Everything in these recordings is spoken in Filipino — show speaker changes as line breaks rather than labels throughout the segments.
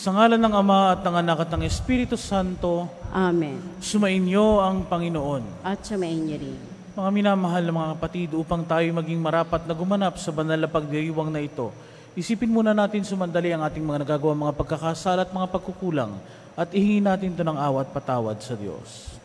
Sa ngalan ng Ama at ng Anak at ng Espiritu Santo.
Amen.
Sumainyo ang Panginoon.
At sumainyo rin.
Mga minamahal na mga kapatid, upang tayo maging marapat na gumanap sa banal na pagdiriwang na ito, isipin muna natin sumandali ang ating mga nagagawa, mga pagkakasala at mga pagkukulang, at ihingi natin ito ng awat patawad sa Diyos.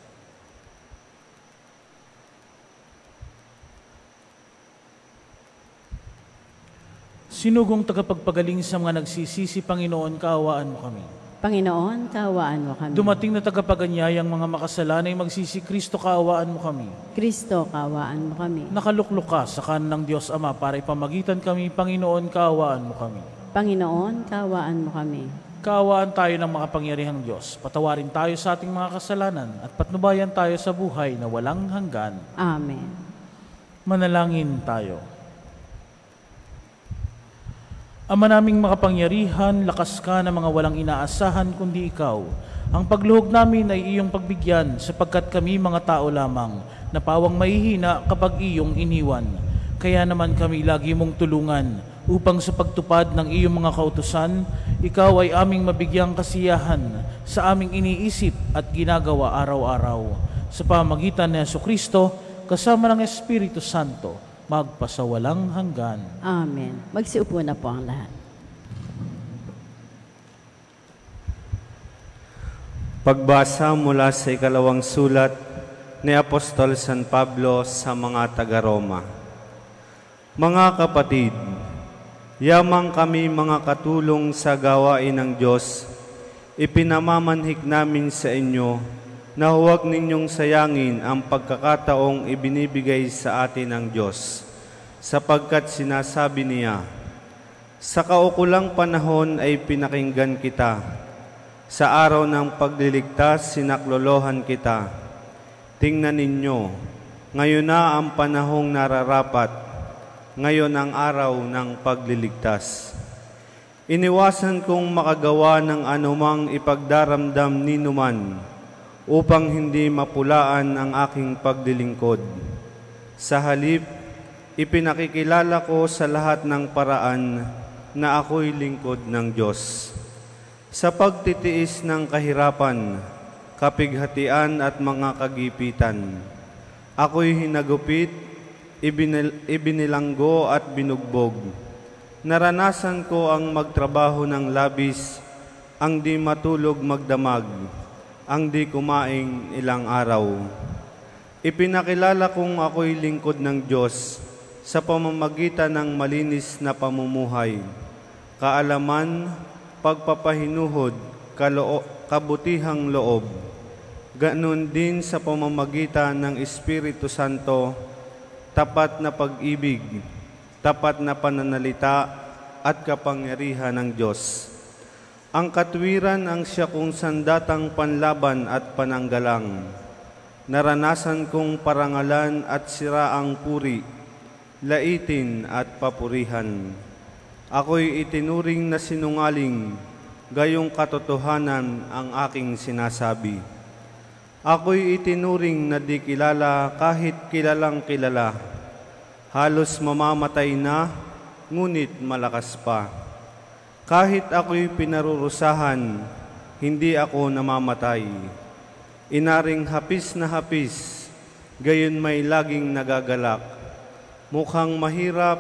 Sinugong tagapagpagaling sa mga nagsisisi, Panginoon, kaawaan mo kami.
Panginoon, kaawaan mo kami.
Dumating na tagapaganyayang mga makasalanay magsisi, Kristo, kaawaan mo kami.
Kristo, kaawaan mo kami.
Nakaluklok ka sa kanan ng Diyos Ama para ipamagitan kami, Panginoon, kaawaan mo kami.
Panginoon, kaawaan mo kami.
Kaawaan tayo ng makapangyarihang Diyos. Patawarin tayo sa ating mga kasalanan at patnubayan tayo sa buhay na walang hanggan.
Amen.
Manalangin tayo. Ama naming makapangyarihan, lakas ka na mga walang inaasahan kundi ikaw. Ang pagluhog namin ay iyong pagbigyan sapagkat kami mga tao lamang na pawang mahihina kapag iyong iniwan. Kaya naman kami lagi mong tulungan upang sa pagtupad ng iyong mga kautusan, ikaw ay aming mabigyang kasiyahan sa aming iniisip at ginagawa araw-araw. Sa pamagitan ni Jesucristo, kasama ng Espiritu Santo, magpasawalang hanggan.
Amen. Magsiupo na po ang lahat.
Pagbasa mula sa ikalawang sulat ni Apostol San Pablo sa mga taga-Roma. Mga kapatid, yamang kami mga katulong sa gawain ng Diyos, ipinamamanhik namin sa inyo na huwag ninyong sayangin ang pagkakataong ibinibigay sa atin ng Diyos, sapagkat sinasabi niya, sa kaukulang panahon ay pinakinggan kita, sa araw ng pagliligtas sinaklolohan kita. Tingnan ninyo, ngayon na ang panahong nararapat, ngayon ang araw ng pagliligtas. Iniwasan kong makagawa ng anumang ipagdaramdam ninuman, upang hindi mapulaan ang aking paglilingkod. Sa halip, ipinakikilala ko sa lahat ng paraan na ako'y lingkod ng Diyos. Sa pagtitiis ng kahirapan, kapighatian at mga kagipitan, ako'y hinagupit, ibinilanggo at binugbog. Naranasan ko ang magtrabaho ng labis, ang di matulog magdamag, ang di kumaing ilang araw. Ipinakilala kong ako'y lingkod ng Diyos sa pamamagitan ng malinis na pamumuhay, kaalaman, pagpapahinuhod, kabutihang loob. Ganon din sa pamamagitan ng Espiritu Santo, tapat na pag-ibig, tapat na pananalita at kapangyarihan ng Diyos. Ang katwiran ang siya kong sandatang panlaban at pananggalang. Naranasan kong parangalan at siraang puri, laitin at papurihan. Ako'y itinuring na sinungaling, gayong katotohanan ang aking sinasabi. Ako'y itinuring na di kilala kahit kilalang kilala. Halos mamamatay na, ngunit malakas pa. Kahit ako'y pinarurusahan, hindi ako namamatay. Inaring hapis na hapis, gayon may laging nagagalak. Mukhang mahirap,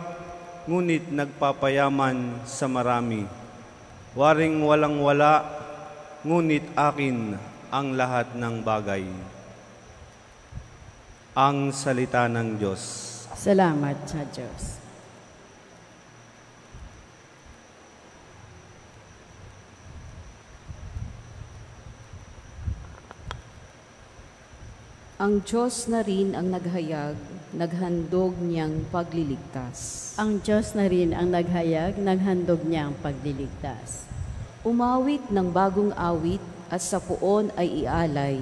ngunit nagpapayaman sa marami. Waring walang-wala, ngunit akin ang lahat ng bagay. Ang salita ng Diyos.
Salamat sa Diyos.
Ang Diyos na rin ang naghayag, naghandog niyang pagliligtas.
Ang Diyos na rin ang naghayag, naghandog niyang pagliligtas.
Umawit ng bagong awit at sa puon ay ialay,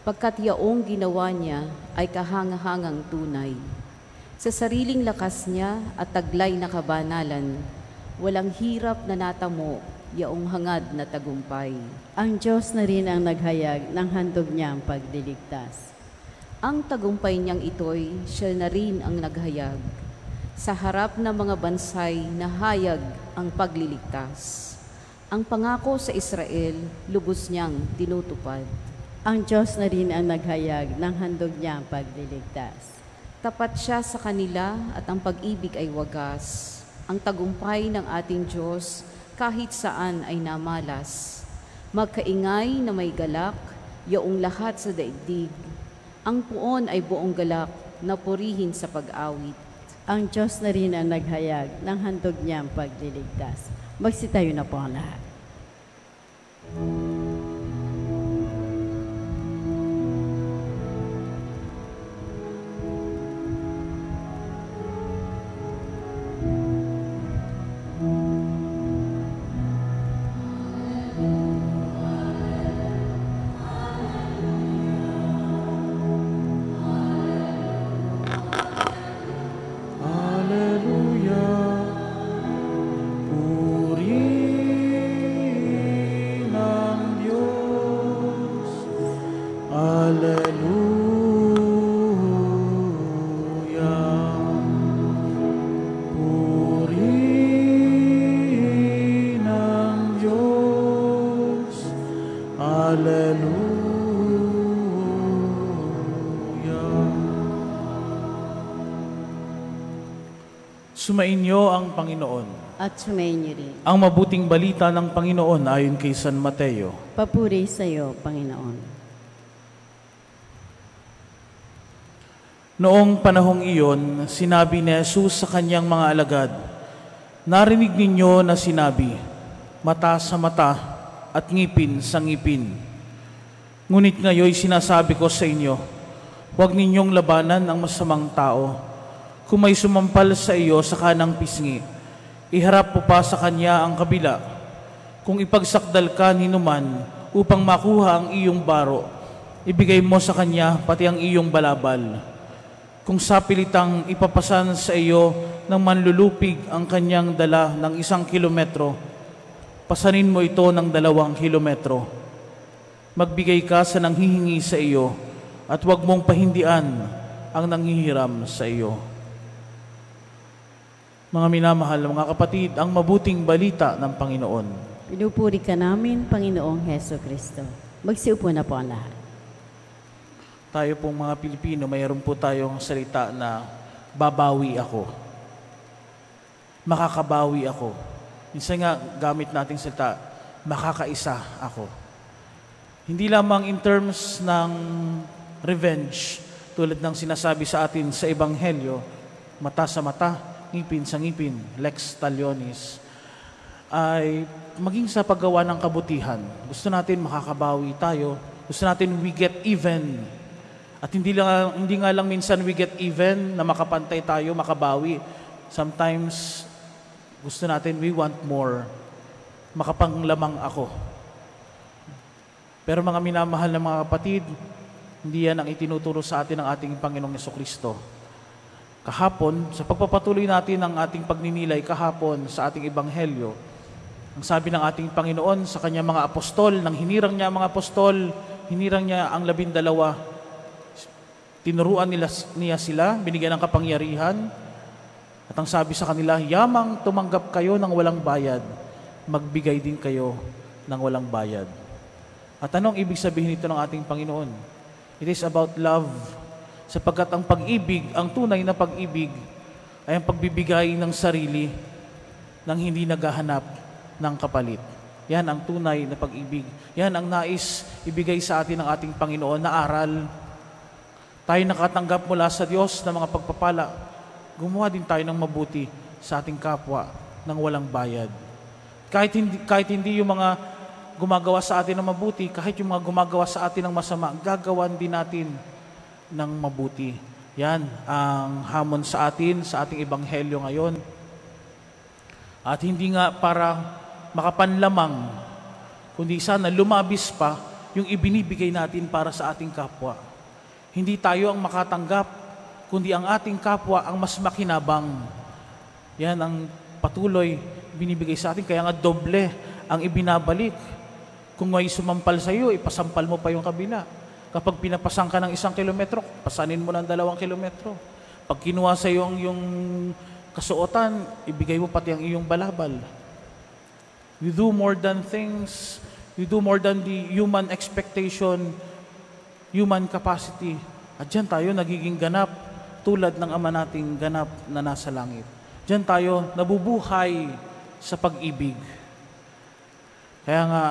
pagkat yaong ginawa niya ay kahangahangang tunay. Sa sariling lakas niya at taglay na kabanalan, walang hirap na natamo, yaong hangad na tagumpay.
Ang Diyos na rin ang naghayag ng handog niyang pagliligtas.
Ang tagumpay niyang ito'y siya na rin ang naghayag. Sa harap ng mga bansay, nahayag ang pagliligtas. Ang pangako sa Israel, lubos niyang tinutupad.
Ang Diyos na rin ang naghayag ng handog niyang pagliligtas.
Tapat siya sa kanila at ang pag-ibig ay wagas. Ang tagumpay ng ating Diyos kahit saan ay namalas. Magkaingay na may galak, yaong lahat sa daigdig. Ang puon ay buong galak na purihin sa pag-awit.
Ang Diyos na rin ang naghayag ng handog niyang pagliligtas. Magsitayo na po ang lahat.
Sumainyo ang Panginoon.
At sumainyo rin.
Ang mabuting balita ng Panginoon ayon kay San Mateo.
Papuri sa iyo, Panginoon.
Noong panahong iyon, sinabi ni Jesus sa kanyang mga alagad, "Narinig ninyo na sinabi, mata sa mata at ngipin sa ngipin. Ngunit ngayon sinasabi ko sa inyo, huwag ninyong labanan ang masamang tao. Kung may sumampal sa iyo sa kanang pisngi, iharap mo pa sa kanya ang kabila. Kung ipagsakdal ka ninuman upang makuha ang iyong baro, ibigay mo sa kanya pati ang iyong balabal. Kung sapilitang ipapasan sa iyo ng manlulupig ang kanyang dala ng 1 kilometro, pasanin mo ito ng 2 kilometro. Magbigay ka sa nanghihingi sa iyo at huwag mong pahindian ang nanghihiram sa iyo." Mga minamahal, mga kapatid, ang mabuting balita ng Panginoon.
Pinupuri ka namin, Panginoong Heso Kristo. Magsiupo na po ang lahat.
Tayo pong mga Pilipino, mayroon po tayong salita na babawi ako. Makakabawi ako. Minsan nga gamit nating salita, makakaisa ako. Hindi lamang in terms ng revenge, tulad ng sinasabi sa atin sa Ebanghelyo, mata sa mata, ngipin sa ngipin, lex talionis, ay maging sa paggawa ng kabutihan. Gusto natin makakabawi tayo. Gusto natin we get even. At hindi nga lang minsan we get even na makapantay tayo, makabawi. Sometimes gusto natin we want more. Makapanglamang ako. Pero mga minamahal na mga kapatid, hindi yan ang itinuturo sa atin ng ating Panginoong Jesucristo. Kahapon, sa pagpapatuloy natin ng ating pagninilay kahapon sa ating Ebanghelyo, ang sabi ng ating Panginoon sa kanyang mga apostol, nang hinirang niya ang mga apostol, hinirang niya ang 12, tinuruan niya sila, binigyan ng kapangyarihan, at ang sabi sa kanila, yamang tumanggap kayo ng walang bayad, magbigay din kayo ng walang bayad. At anong ibig sabihin nito ng ating Panginoon? It is about love. Sapagkat ang pag-ibig, ang tunay na pag-ibig, ay ang pagbibigay ng sarili nang hindi naghahanap ng kapalit. Yan ang tunay na pag-ibig. Yan ang nais ibigay sa atin ng ating Panginoon na aral. Tayo nakatanggap mula sa Diyos ng mga pagpapala. Gumawa din tayo ng mabuti sa ating kapwa ng walang bayad. Kahit hindi yung mga gumagawa sa atin ng mabuti, kahit yung mga gumagawa sa atin ng masama, gagawan din natin ng mabuti. Yan ang hamon sa atin, sa ating Ebanghelyo ngayon. At hindi nga para makapanlamang, kundi sana lumabis pa yung ibinibigay natin para sa ating kapwa. Hindi tayo ang makatanggap, kundi ang ating kapwa ang mas makinabang. Yan ang patuloy binibigay sa atin, kaya nga doble ang ibinabalik. Kung may sumampal sa iyo, ipasampal mo pa yung kabila. Kapag pinapasan ka ng 1 kilometro, pasanin mo ng 2 kilometro. Pag kinuha sa iyo yung kasuotan, ibigay mo pati ang iyong balabal. You do more than things. You do more than the human expectation, human capacity. At dyan tayo nagiging ganap tulad ng Ama nating ganap na nasa langit. Dyan tayo nabubuhay sa pag-ibig. Kaya nga,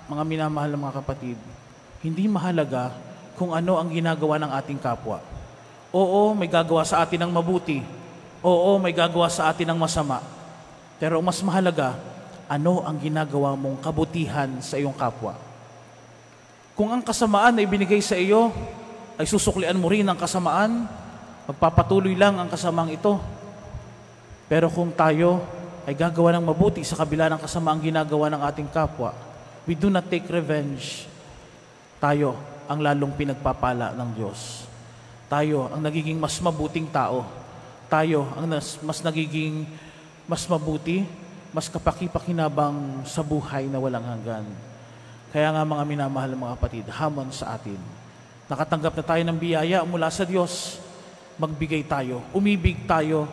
mga minamahal ng mga kapatid, hindi mahalaga kung ano ang ginagawa ng ating kapwa. Oo, may gagawa sa atin ng mabuti. Oo, may gagawa sa atin ng masama. Pero mas mahalaga, ano ang ginagawa mong kabutihan sa iyong kapwa. Kung ang kasamaan na ibinigay sa iyo, ay susuklian mo rin ang kasamaan, magpapatuloy lang ang kasamaang ito. Pero kung tayo ay gagawa ng mabuti sa kabila ng kasamaang ginagawa ng ating kapwa, we do not take revenge. Tayo ang lalong pinagpapala ng Diyos. Tayo ang nagiging mas mabuting tao. Tayo ang mas nagiging mas mabuti, mas kapaki-pakinabang sa buhay na walang hanggan. Kaya nga mga minamahal ng mga kapatid, hamon sa atin. Nakatanggap na tayo ng biyaya mula sa Diyos. Magbigay tayo, umibig tayo,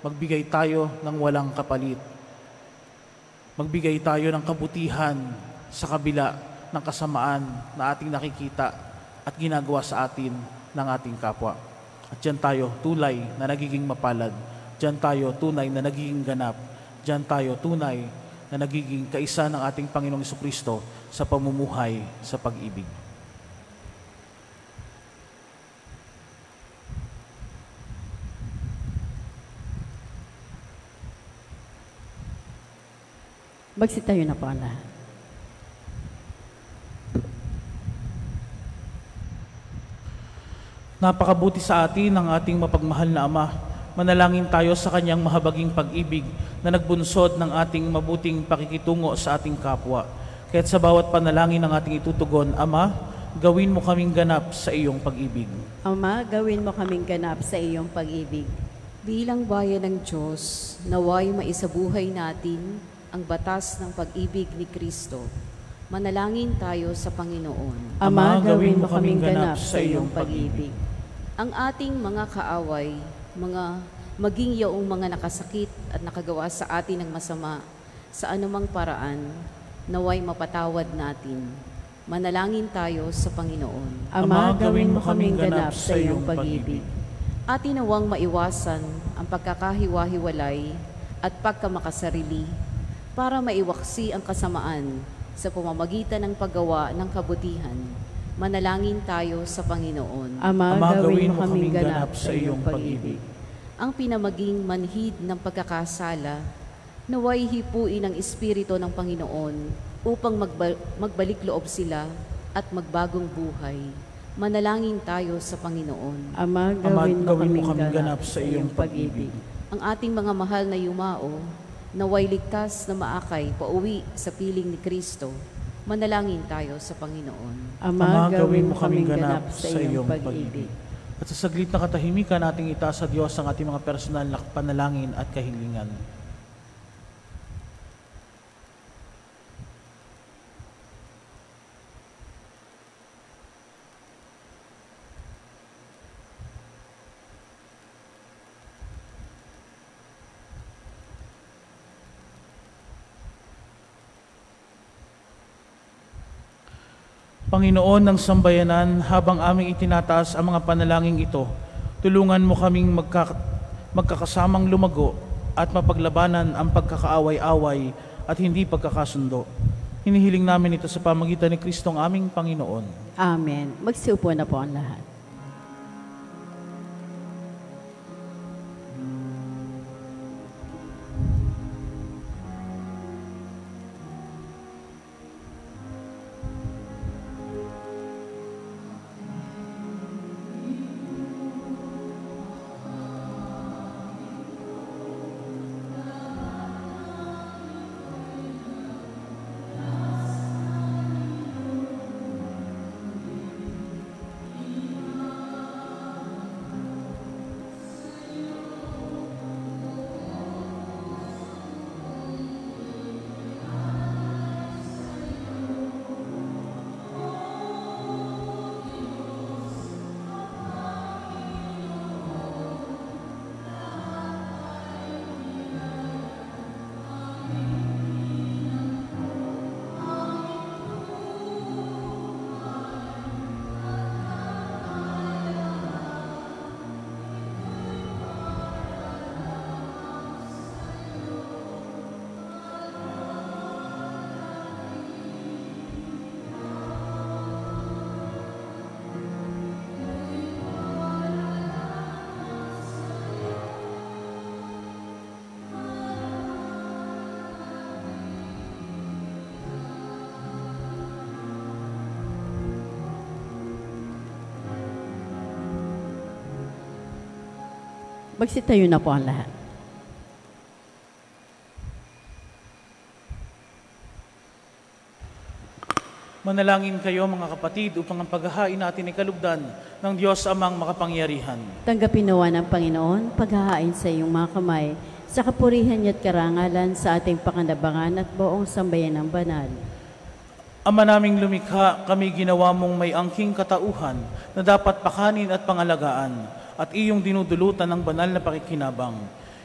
magbigay tayo ng walang kapalit. Magbigay tayo ng kabutihan sa kabila ng kasamaan na ating nakikita at ginagawa sa atin ng ating kapwa. At dyan tayo tunay na nagiging mapalad. Dyan tayo tunay na nagiging ganap. Diyan tayo tunay na nagiging kaisa ng ating Panginoong Jesucristo sa pamumuhay sa pag-ibig.
Magsitayo na po ang lahat.
Napakabuti sa atin ng ating mapagmahal na Ama. Manalangin tayo sa Kanyang mahabaging pag-ibig na nagbunsod ng ating mabuting pakikitungo sa ating kapwa. Kaya't sa bawat panalangin ng ating itutugon, Ama, gawin mo kaming ganap sa iyong pag-ibig.
Ama, gawin mo kaming ganap sa iyong pag-ibig.
Bilang bayan ng Diyos, naway maisabuhay natin ang batas ng pag-ibig ni Kristo. Manalangin tayo sa Panginoon.
Ama, gawin mo kaming ganap sa iyong pag-ibig.
Ang ating mga kaaway, maging yaong mga nakasakit at nakagawa sa atin ng masama sa anumang paraan, naway mapatawad natin. Manalangin tayo sa Panginoon.
Ama, gawin mo kaming ganap sa iyong pag-ibig.
Atin nawang maiwasan ang pagkakahiwa-hiwalay at pagkamakasarili para maiwaksi ang kasamaan sa pamamagitan ng paggawa ng kabutihan. Manalangin tayo sa Panginoon.
Ama, gawin mo kaming ganap sa iyong pag-ibig.
Ang pinamaging manhid ng pagkakasala, naway hipuin ang Espiritu ng Panginoon upang magbalik loob sila at magbagong buhay. Manalangin tayo sa Panginoon.
Ama, gawin mo kaming ganap sa iyong pag-ibig.
Ang ating mga mahal na yumao, naway ligtas na maakay pauwi sa piling ni Kristo. Manalangin tayo sa Panginoon.
Ama, gawin mo kaming ganap sa iyong pag-ibig.
At sa saglit na katahimikan, nating itaas sa Diyos ang ating mga personal na panalangin at kahilingan. Panginoon ng sambayanan, habang aming itinataas ang mga panalangin ito, tulungan mo kaming magkakasamang lumago at mapaglabanan ang pagkakaaway-away at hindi pagkakasundo. Hinihiling namin ito sa pamagitan ni Kristong aming Panginoon.
Amen. Magsiupo na po ang lahat. Magsitayo na po ang lahat.
Manalangin kayo mga kapatid upang ang paghahain natin ay kalugdan ng Diyos amang makapangyarihan.
Tanggapin nawa ng Panginoon paghahain sa iyong mga kamay sa kapurihan niya at karangalan sa ating pakanabangan at buong sambayan ng banal.
Ama naming lumikha, kami ginawa mong may angking katauhan na dapat pakanin at pangalagaan at iyong dinudulutan ng banal na pakikinabang.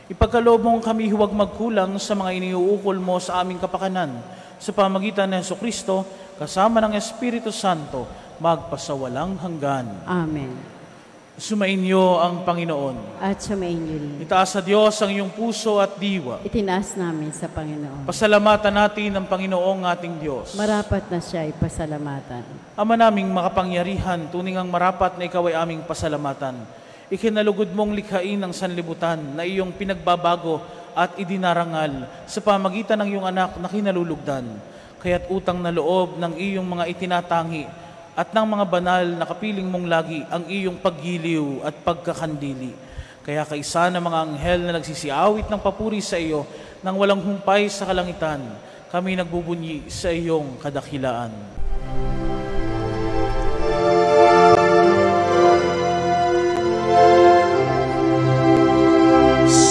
Ipagkaloob mong kami huwag magkulang sa mga iniuukol mo sa aming kapakanan sa pamagitan ng Jesucristo kasama ng Espiritu Santo magpasawalang hanggan.
Amen.
Sumainyo ang Panginoon.
At sumainyo rin.
Itaas sa Diyos ang iyong puso at diwa.
Itinaas namin sa Panginoon.
Pasalamatan natin ang Panginoong ating Diyos.
Marapat na siya ay pasalamatan.
Ama naming makapangyarihan, tuning ang marapat na ikaw ay aming pasalamatan. Ikinalugod mong likhain ng sanlibutan na iyong pinagbabago at idinarangal sa pamagitan ng iyong anak na kinalulugdan. Kaya't utang na loob ng iyong mga itinatangi at ng mga banal na kapiling mong lagi ang iyong paggiliw at pagkakandili. Kaya kaisa ng mga anghel na nagsisiawit ng papuri sa iyo nang walang humpay sa kalangitan, kami nagbubunyi sa iyong kadakilaan.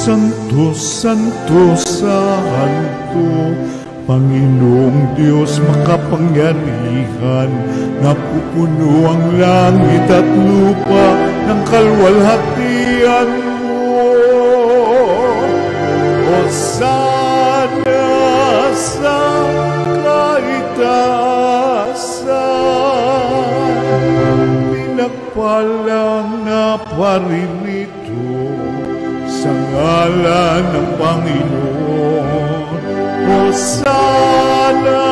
Santo, Santo, Santo, Panginoong Diyos makapangyarihan, napupuno ang langit at lupa ng kalwalhatian mo. Hosana sa kaitaasan, pinagpalang na paririto sa ngalan ng Panginoon. Hosana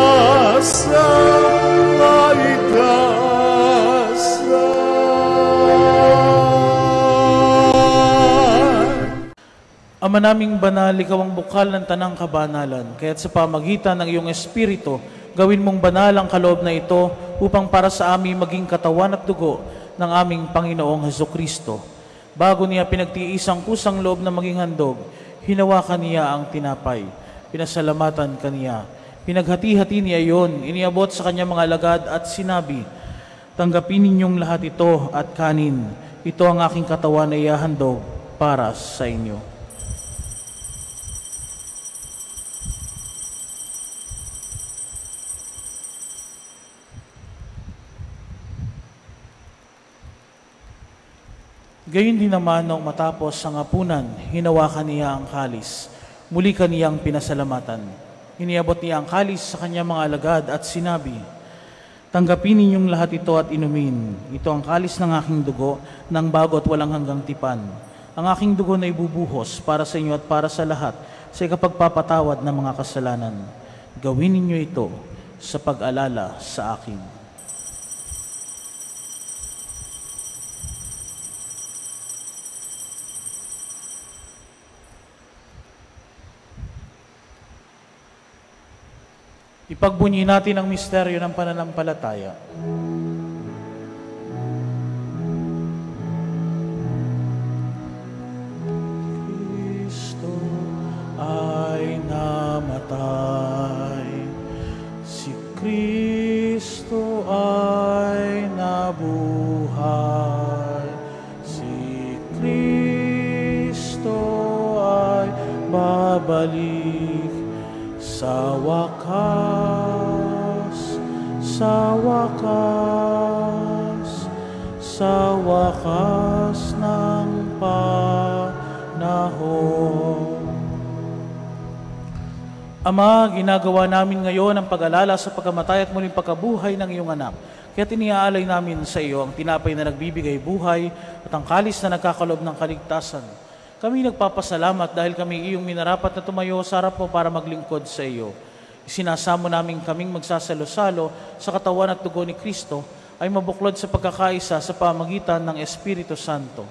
sa kaitaasan.
Ama naming banal, ikaw ang bukal ng tanang kabanalan, kaya't sa pamagitan ng iyong Espiritu, gawin mong banal ang kaloob na ito upang para sa amin maging katawan at dugo ng aming Panginoong Hesukristo. Bago niya pinagtiis ang kusang loob na maging handog, hinawakan niya ang tinapay. Pinasalamatan kaniya. Pinaghati-hati niya iyon, iniabot sa kanya mga alagad at sinabi, tanggapin ninyong lahat ito at kanin. Ito ang aking katawan na ihahandog para sa inyo. Gayon din naman noong matapos ang hapunan, hinawakan niya ang kalis. Muli kaniyang pinasalamatan. Iniabot niya ang kalis sa kanyang mga alagad at sinabi, tanggapin ninyong lahat ito at inumin. Ito ang kalis ng aking dugo, ng bago at walang hanggang tipan. Ang aking dugo na ibubuhos para sa inyo at para sa lahat sa ikapagpapatawad ng mga kasalanan. Gawin ninyo ito sa pag-alala sa akin. Ipagbunyi natin ang misteryo ng pananampalataya. Kristo ay namatay, si Kristo ay nabuhay, si Kristo ay babalik. Sa wakas, sa wakas, sa wakas ng panahon. Ama, ginagawa namin ngayon ang pag-alala sa pagkamatay at muling pagkabuhay ng iyong anak. Kaya tiniaalay namin sa iyo ang tinapay na nagbibigay buhay at ang kalis na nagkakalob ng kaligtasan. Kami nagpapasalamat dahil kami iyong minarapat na tumayo sa harap mo para maglingkod sa iyo. Isinasamo namin kaming magsasalo-salo sa katawan at dugo ni Kristo ay mabuklod sa pagkakaisa sa pamagitan ng Espiritu Santo.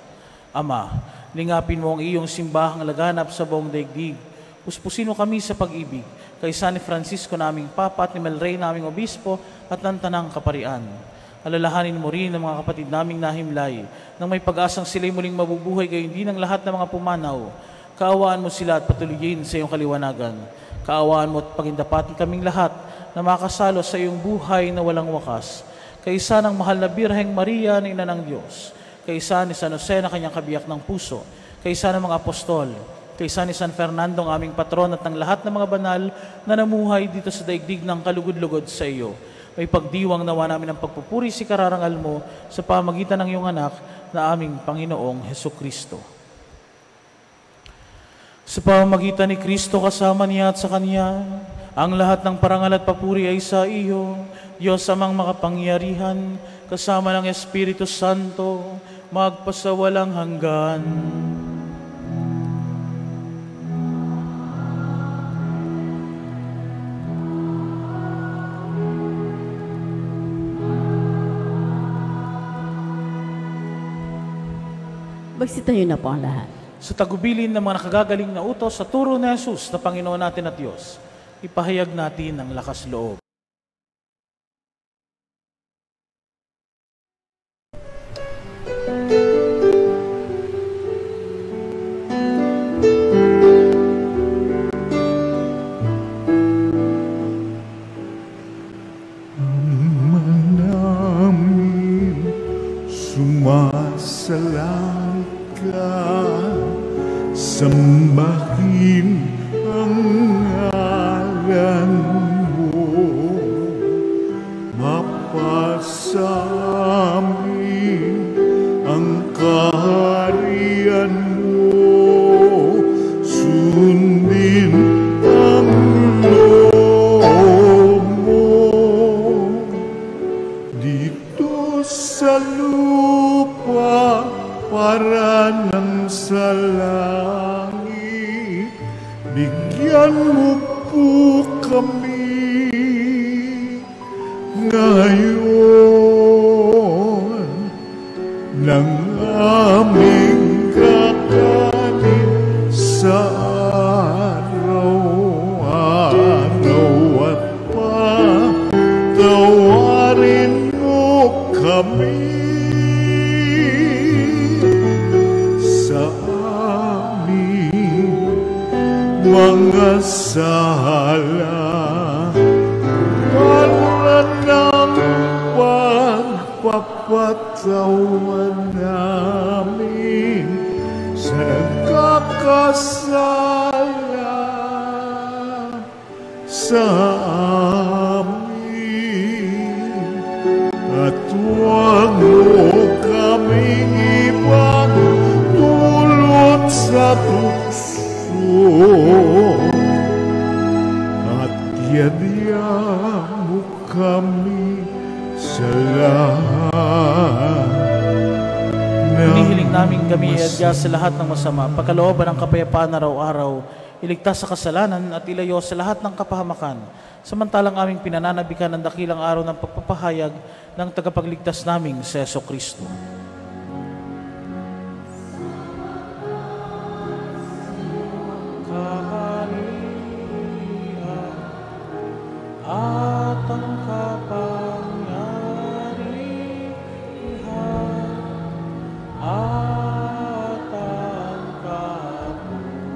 Ama, lingapin mo ang iyong simbahang laganap sa buong daigdig. Puspusin mo kami sa pag-ibig kay San Francisco naming Papa at ni Melrey naming Obispo at ng Tanang Kaparian. Alalahanin mo rin ang mga kapatid naming nahimlay, nang may pag-asang sila'y muling mabubuhay, gayon din ang lahat ng mga pumanaw. Kaawaan mo sila at patuloyin sa iyong kaliwanagan. Kaawaan mo at pagindapatin kaming lahat na makasalo sa iyong buhay na walang wakas. Kaisa ng mahal na Birheng Maria na Ina ng Diyos, kaisa ni San Jose na kanyang kabiyak ng puso, kaisa ng mga apostol, kaisa ni San Fernando ang aming patron at ng lahat ng mga banal na namuhay dito sa daigdig ng kalugod-lugod sa iyo. May pagdiwang nawa namin ang pagpupuri si kararangal mo sa pamagitan ng iyong anak na aming Panginoong Hesukristo. Sa pamamagitan ni Kristo kasama niya at sa Kanya, ang lahat ng parangal at papuri ay sa iyo, Diyos amang makapangyarihan, kasama ng Espiritu Santo, magpasawalang hanggan.
Magsitayo na po ang lahat.
Sa tagubilin ng mga nakagagaling na utos sa turo ni Jesus na Panginoon natin at Diyos, ipahayag natin ang lakas loob.
Namin sumasalang sambahin ang ngalan mo, mapasamin ang kaharian mo, sundin ang loob mo dito sa lupa para ng sa langit. Bigyan mo po kami ngayon ng aming kakanin sa araw-araw at patawarin mo kami mga sala para ng pagpapatawan namin sa nagkakasala sa amin, at huwag mo kaming ipagdulot sa tukso at yadya mo kami sa lahat.
Hinihiling namin kami iadya sa lahat ng masama, pagkalooban ng kapayapaan araw-araw, iligtas sa kasalanan at ilayo sa lahat ng kapahamakan, samantalang aming pinananabikan ang dakilang araw ng pagpapahayag ng tagapagligtas naming si Jesucristo. At ang kapangyarihan at ang kapurihan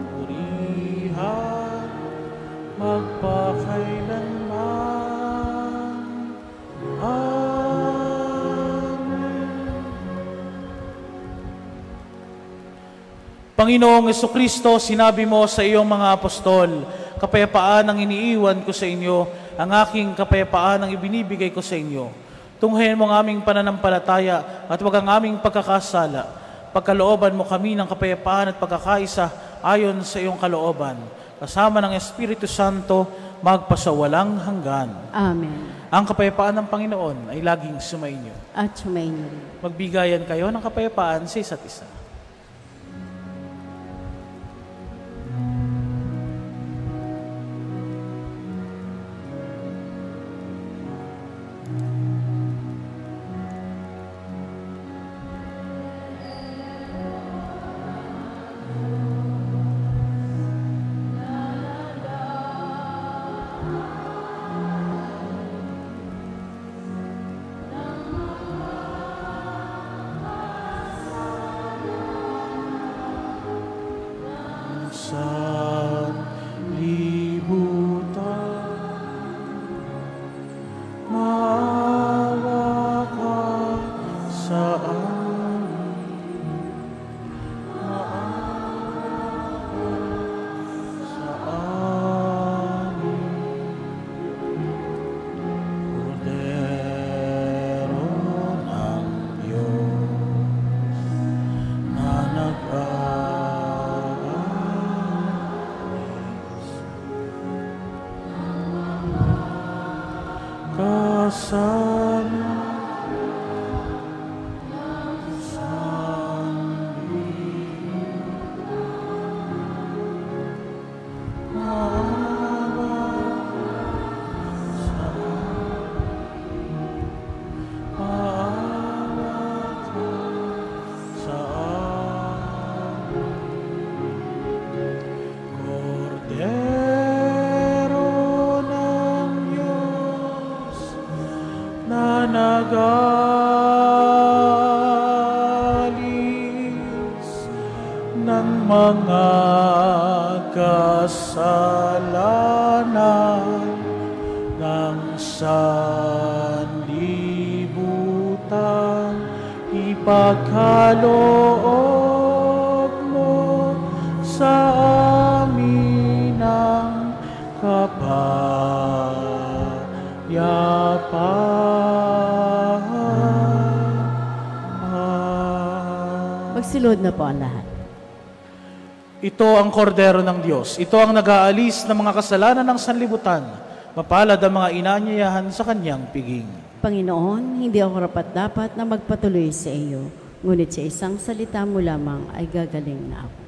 magpakailanman. Amen. Panginoong Jesucristo, sinabi mo sa iyong mga apostol, kapayapaan ang iniiwan ko sa inyo, ang aking kapayapaan ang ibinibigay ko sa inyo. Tunghayan mo ang aming pananampalataya at wag ang aming pagkakasala. Pagkalooban mo kami ng kapayapaan at pagkakaisa ayon sa iyong kalooban. Kasama ng Espiritu Santo, magpasawalang hanggan.
Amen.
Ang kapayapaan ng Panginoon ay laging sumainyo.
At sumainyo rin.
Magbigayan kayo ng kapayapaan sa isa't isa. kasama nagalis ng mga kasalanan ng sanlibutan, ipagkaloob mo sa amin ang kapayapaan.
Magsilod na po ang lahat.
Ito ang kordero ng Diyos. Ito ang nag-aalis ng mga kasalanan ng sanlibutan. Mapalad ang mga inaanyayahan sa kanyang piging.
Panginoon, hindi ako rapat-dapat na magpatuloy sa iyo, ngunit sa isang salita mo lamang ay gagaling na ako.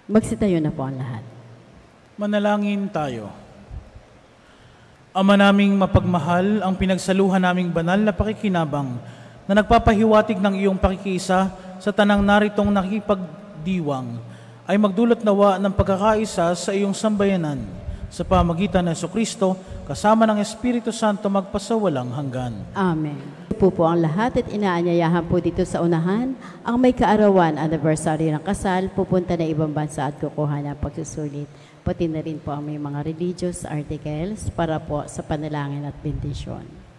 Magsitayo na po ang lahat.
Manalangin tayo. Ama naming mapagmahal, ang pinagsaluhan naming banal na pakikinabang na nagpapahiwatig ng iyong pakikiisa sa tanang naritong nakikipagdiwang ay magdulot nawa ng pagkakaisa sa iyong sambayanan sa pamagitan ng Jesucristo kasama ng Espiritu Santo magpasawalang hanggan.
Amen. Po ang lahat at inaanyayahan po dito sa unahan ang may kaarawan anniversary ng kasal, pupunta na ibang bansa at kukuha ng pagsusulit. Pati na rin po ang may mga religious articles para po sa panalangin at bendisyon.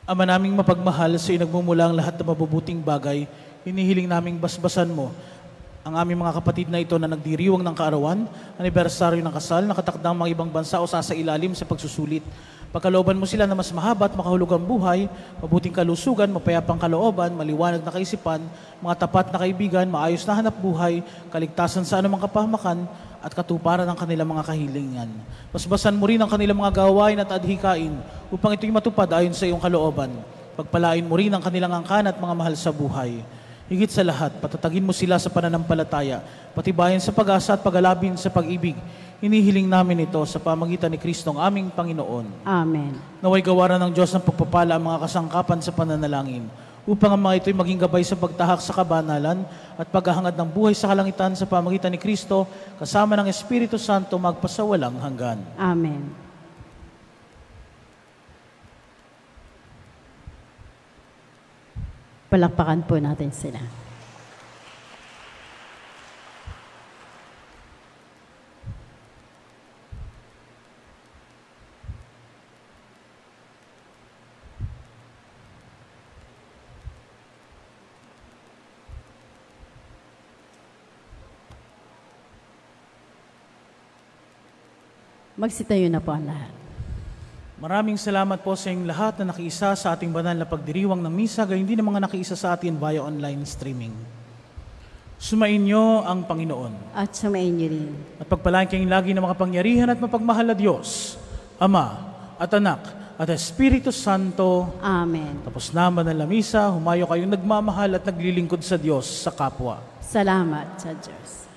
Ama naming mapagmahal, sa iyo nagmumula ang lahat ng mabubuting bagay, hinihiling naming basbasan mo ang aming mga kapatid na ito na nagdiriwang ng kaarawan, anibersaryo ng kasal, nakatakdang mga ibang bansa o sasailalim sa pagsusulit. Pagkalooban mo sila na mas mahaba at makahulugang buhay, mabuting kalusugan, mapayapang kalooban, maliwanag na kaisipan, mga tapat na kaibigan, maayos na hanap buhay, kaligtasan sa anumang kapahamakan, at katuparan ng kanilang mga kahilingan. Basbasan mo rin ang kanilang mga gawain at adhikain upang ito'y matupad ayon sa iyong kalooban. Pagpalain mo rin ang kanilang angkan at mga mahal sa buhay. Higit sa lahat, patatagin mo sila sa pananampalataya, patibayan sa pag-asa at pag-alabin sa pag-ibig. Hinihiling namin ito sa pamagitan ni Kristong aming Panginoon.
Amen.
Naway gawaran ng Diyos ng pagpapala ang mga kasangkapan sa pananalangin, upang ang mga ito'y maging gabay sa pagtahak sa kabanalan at paghahangad ng buhay sa kalangitan sa pamagitan ni Kristo, kasama ng Espiritu Santo magpasawalang hanggan.
Amen. Palakpakan po natin sila. Magsitayo na po ang lahat.
Maraming salamat po sa inyong lahat na nakiisa sa ating banal na pagdiriwang ng misa, gayon din ang mga nakiisa sa atin via online streaming. Sumain niyo ang Panginoon.
At sumain niyo rin.
At pagpalain kayong lagi ng mga pangyarihan at mapagmahal na Diyos, Ama at Anak at Espiritu Santo.
Amen.
Tapos naman ang lamisa, humayo kayong nagmamahal at naglilingkod sa Diyos sa kapwa.
Salamat sa Diyos.